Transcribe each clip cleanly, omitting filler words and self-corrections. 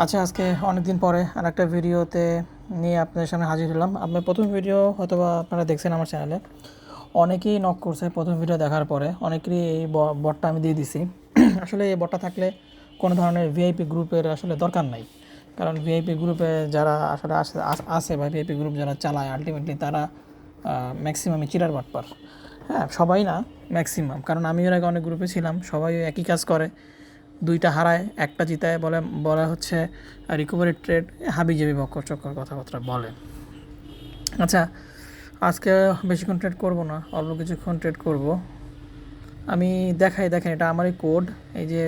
আচ্ছা, আজকে অনেক দিন পরে আরেকটা ভিডিওতে নিয়ে আপনাদের সামনে হাজির হলাম। আপনার প্রথম ভিডিও হয়তোবা আপনারা দেখছেন আমার চ্যানেলে। অনেকেই নক করছে প্রথম ভিডিও দেখার পরে, অনেকেরই এই বটটা আমি দিয়ে দিছি। আসলে এই বটটা থাকলে কোনো ধরনের ভিআইপি গ্রুপের আসলে দরকার নাই, কারণ ভিআইপি গ্রুপে যারা আসলে আসে বা ভিআইপি গ্রুপ যারা চালায় আলটিমেটলি তারা ম্যাক্সিমামই চিরার বাটপার। হ্যাঁ, সবাই না, ম্যাক্সিমাম। কারণ আমি এর আগে অনেক গ্রুপে ছিলাম, সবাই একই কাজ করে, দুইটা হারায় একটা জিতায়, বলা হচ্ছে রিকভারি ট্রেড, হাবিজাবি বক্কর চক্কর কথাবার্তা বলে। আচ্ছা, আজকে বেশিক্ষণ ট্রেড করব না, অল্প কিছুক্ষণ ট্রেড করব। আমি দেখেন এটা আমারই কোড। এই যে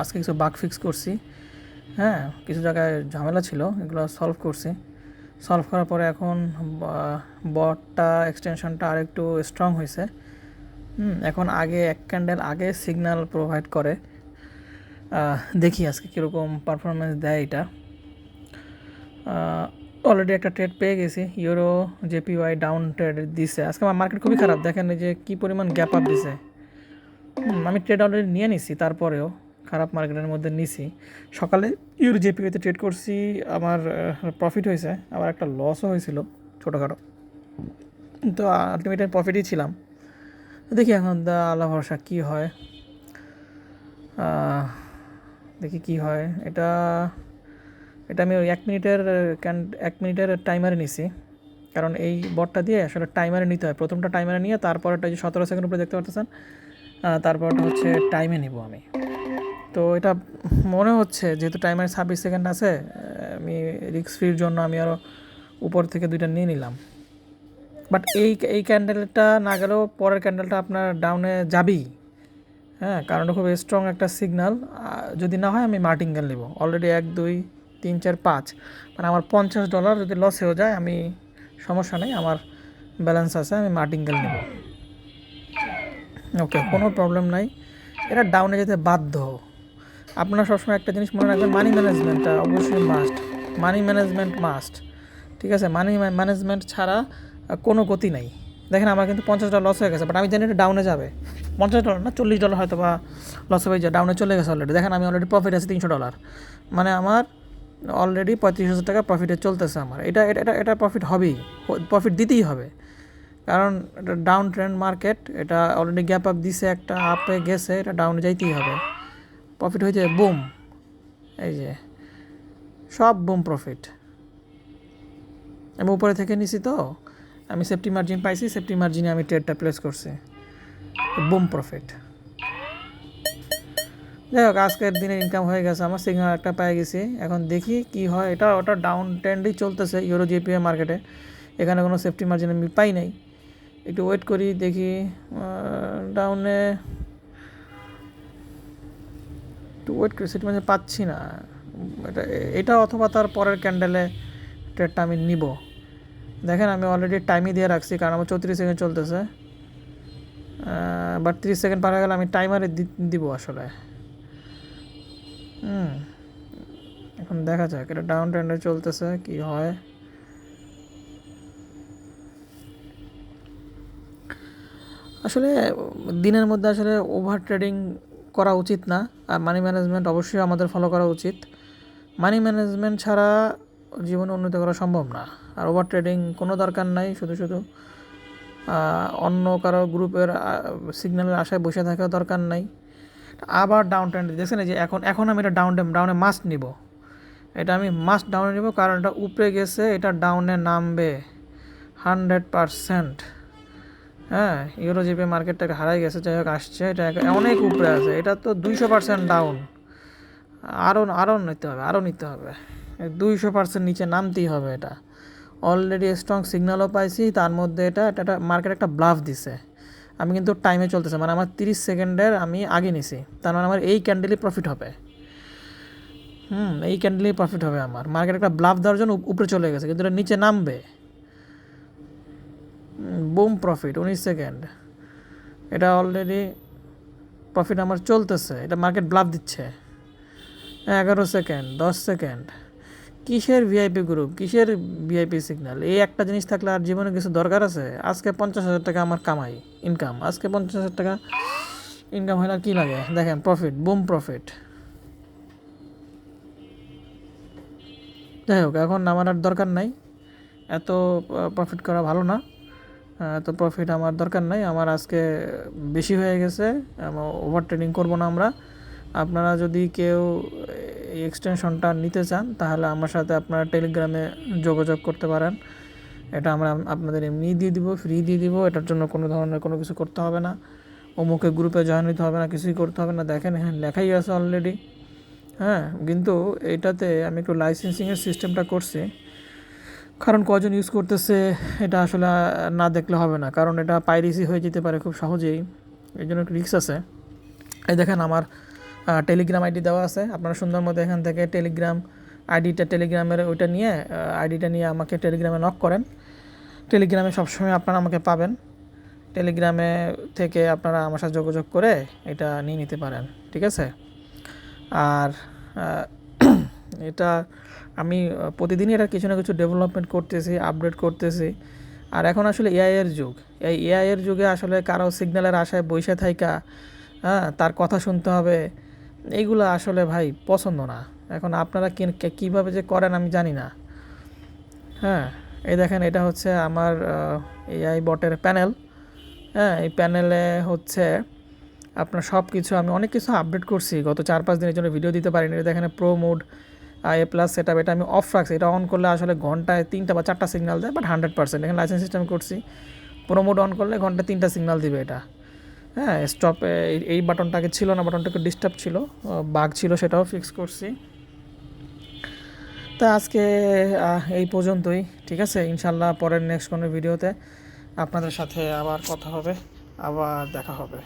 আজকে কিছু বাগ ফিক্স করছি। হ্যাঁ, কিছু জায়গায় ঝামেলা ছিল, এগুলো সলভ করছি। সলভ করার পরে এখন বটটা এক্সটেনশনটা আরেকটু স্ট্রং হয়েছে। এখন আগে এক ক্যান্ডেল আগে সিগন্যাল প্রোভাইড করে। দেখি আজকে কীরকম পারফরমেন্স দেয় এটা। অলরেডি একটা ট্রেড পেয়ে গেছি, ইউরো জেপিওয়াই ডাউন ট্রেড দিছে। আজকে আমার মার্কেট খুবই খারাপ, দেখেন যে কী পরিমাণ গ্যাপ আপ দিছে। আমি ট্রেড অলরেডি নিয়ে নিছি, তারপরেও খারাপ মার্কেটের মধ্যে নিছি। সকালে ইউরো জেপিওতে ট্রেড করছি, আমার প্রফিট হয়েছে, আবার একটা লসও হয়েছিল ছোটোখাটো, তো আলটিমেটলি প্রফিটই ছিলাম। দেখি এখন আল্লাহ ভরসা কী হয়, দেখি কি হয়। এটা আমি ওই 1 মিনিটের টাইমারে নিছি, কারণ এই বটটা দিয়ে আসলে টাইমারে নিতে হয়। প্রথমটা টাইমারে নিয়ে তারপরটা যে 17 সেকেন্ড উপরে দেখতে পারতেছেন, তারপরটা হচ্ছে টাইমে নিব আমি। তো এটা মনে হচ্ছে যেহেতু টাইমারে 26 সেকেন্ড আছে, আমি রিস্ক ফ্রির জন্য আমি আরও উপর থেকে দুইটা নিয়ে নিলাম। বাট এই ক্যান্ডেলটা না গেলেও পরের ক্যান্ডেলটা আপনার ডাউনে যাবেই। হ্যাঁ, কারণ খুব স্ট্রং একটা সিগনাল। যদি না হয় আমি মার্টিঙ্গেল নেব। অলরেডি 1 2 3 4 5, মানে আমার $50 যদি লস হয়ে যায়, আমি সমস্যা নেই, আমার ব্যালেন্স আছে, আমি মার্টিঙ্গেল নেব। ওকে, কোনো প্রবলেম নাই। এটা ডাউনে যেতে বাধ্য। আপনারা সবসময় একটা জিনিস মনে রাখবেন, মানি ম্যানেজমেন্টটা অবশ্যই মাস্ট। মানি ম্যানেজমেন্ট মাস্ট, ঠিক আছে? মানি ম্যানেজমেন্ট ছাড়া কোনো গতি নাই। দেখেন আমার কিন্তু $50 লস হয়ে গেছে, বাট আমি জানি এটা ডাউনে যাবে। $50 না, $40 হয়তো বা লস হয়ে যায়, ডাউনে চলে গেছে অলরেডি। দেখেন আমি অলরেডি প্রফিট আছে $300, মানে আমার অলরেডি 35,000 টাকা প্রফিটে চলতেছে আমার। এটা এটা এটা এটা প্রফিট হবেই, প্রফিট দিতেই হবে, কারণ এটা ডাউন ট্রেন্ড মার্কেট। এটা অলরেডি গ্যাপ আপ দিছে, একটা আপে গেছে, এটা ডাউনে যাইতেই হবে। প্রফিট হয়েছে বুম, এই যে সব বুম প্রফিট। আমি উপরে থেকে নিছি, তো আমি সেফটি মার্জিন পাইছি, সেফটি মার্জিনে আমি ট্রেডটা প্লেস করছি, বুম প্রফিট। যাই হোক, আজকের দিনে ইনকাম হয়ে গেছে আমার, সিগন্যাল একটা পেয়ে গেছি। এখন দেখি কি হয়। ওটা ডাউন ট্রেন্ডই চলতেছে ইউরো জিপিএ মার্কেটে, এখানে কোনো সেফটি মার্জিন আমি পাই নাই। একটু ওয়েট করি, দেখি ডাউনে একটু ওয়েট করি, সেফটি মার্জিন পাচ্ছি না। এটা অথবা তার পরের ক্যান্ডেলে ট্রেডটা আমি নিব। দেখেন আমি অলরেডি টাইমই দিয়ে রাখছি, কারণ আমার 34 সেকেন্ড চলতেছে। বাট 30 সেকেন্ড পার হয়ে গেলে আমি টাইমারে দিব আসলে। এখন দেখা যাক, এটা ডাউন ট্রেন্ডে চলতেছে, কি হয়। আসলে দিনের মধ্যে আসলে ওভার ট্রেডিং করা উচিত না, আর মানি ম্যানেজমেন্ট অবশ্যই আমাদের ফলো করা উচিত। মানি ম্যানেজমেন্ট ছাড়া জীবনে উন্নতি করা সম্ভব না। আর ওভার ট্রেডিং কোনো দরকার নাই, শুধু অন্য কারো গ্রুপের সিগন্যালের আশায় বসে থাকার দরকার নাই। আবার ডাউন ট্রেন্ড দেখছেন, যে এখন আমি এটা ডাউনে মাস্ট নিব। এটা আমি মাস্ট ডাউনে নিব, কারণ এটা উপরে গেছে, এটা ডাউনে নামবে 100%। হ্যাঁ, ইউরো জিপি মার্কেটটাকে হারাই গেছে, যাই হোক আসছে, এটা অনেক উপরে আছে, এটা তো 200% ডাউন। আরও নিতে হবে 200% নিচে নামতেই হবে। এটা অলরেডি স্ট্রং সিগন্যালও পাইছি, তার মধ্যে এটা মার্কেট একটা ব্লাফ দিছে। আমি কিন্তু টাইমে চলতেছে, মানে আমার 30 সেকেন্ডের আমি আগে নিছি, তার মানে আমার এই ক্যান্ডেলই প্রফিট হবে। এই ক্যান্ডেলই প্রফিট হবে আমার। মার্কেট একটা ব্লাফ দেওয়ার জন্য উপরে চলে গেছে, কিন্তু এটা নিচে নামবে। বুম প্রফিট 19 সেকেন্ড, এটা অলরেডি প্রফিট আমার চলতেছে, এটা মার্কেট ব্লাফ দিচ্ছে। 11 সেকেন্ড, 10 সেকেন্ড। কিসের ভিআইপি গ্রুপ, কিসের ভিআইপি সিগন্যাল? এই একটা জিনিস থাকলে আর জীবনে কিছু দরকার আছে? আজকে 50,000 টাকা আমার ইনকাম, আজকে 50,000 টাকা ইনকাম হলে আর কী লাগে? দেখেন প্রফিট, বুম প্রফিট। যাই হোক, এখন আমার আর দরকার নাই, এত প্রফিট করা ভালো না, এত প্রফিট আমার দরকার নাই, আমার আজকে বেশি হয়ে গেছে, ওভার ট্রেডিং করবো না আমরা। আপনারা যদি কেউ এই এক্সটেনশনটা নিতে চান তাহলে আমার সাথে আপনারা টেলিগ্রামে যোগাযোগ করতে পারেন। এটা আমরা আপনাদের এমনিই দিয়ে দিব, ফ্রি দিয়ে দিব, এটার জন্য কোনো ধরনের কোনো কিছু করতে হবে না, অমুকে গ্রুপে জয়েন হতে হবে না, কিছুই করতে হবে না। দেখেন এখানে লেখাই আছে অলরেডি। হ্যাঁ, কিন্তু এইটাতে আমি একটু লাইসেন্সিংয়ের সিস্টেমটা করছি, কারণ কজন ইউজ করতেছে এটা আসলে না দেখলে হবে না, কারণ এটা পাইরেসি হয়ে যেতে পারে খুব সহজেই, এই জন্য একটু রিস্ক আছে। এই দেখেন আমার টেলিগ্রাম আইডি দেওয়া আছে, আপনারা সুন্দর মতো এখান থেকে টেলিগ্রাম আইডিটা, টেলিগ্রামের ওইটা নিয়ে আইডিটা নিয়ে আমাকে টেলিগ্রামে নক করেন। টেলিগ্রামে সবসময় আপনারা আমাকে পাবেন, টেলিগ্রামে থেকে আপনারা আমার সাথে যোগাযোগ করে এটা নিয়ে নিতে পারেন, ঠিক আছে। আর এটা আমি প্রতিদিনই এটা কিছু না কিছু ডেভেলপমেন্ট করতেছি, আপডেট করতেছি। আর এখন আসলে এআইয়ের যুগ, এই এআইয়ের যুগে আসলে কারো সিগন্যালের আশায় বসে থাইকা তার কথা শুনতে হবে, এইগুলো আসলে ভাই পছন্দ না। এখন আপনারা কীভাবে যে করেন আমি জানি না। হ্যাঁ, এই দেখেন এটা হচ্ছে আমার এআই বটের প্যানেল। হ্যাঁ, এই প্যানেলে হচ্ছে আপনার সব কিছু, আমি অনেক কিছু আপডেট করছি গত 4-5 দিনের জন্য, ভিডিও দিতে পারিনি। দেখেন pro mode A+ set up, এটা আমি অফ রাখছি, এটা অন করলে আসলে ঘন্টায় 3টা বা 4টা সিগন্যাল দেয়, বাট 100% এখানে লাইসেন্স সিস্টেম করছি। প্রো মোড অন করলে ঘন্টায় 3টা সিগন্যাল দিবে এটা। হ্যাঁ, স্টপ এই বাটনটাকে ছিল না, বাটনটাকে ডিস্টার্ব ছিল, বাগ ছিল, সেটাও ফিক্স করছি। তা আজকে এই পর্যন্তই, ঠিক আছে। ইনশাল্লাহ পরের নেক্সট কোনো ভিডিওতে আপনাদের সাথে আবার কথা হবে, আবার দেখা হবে।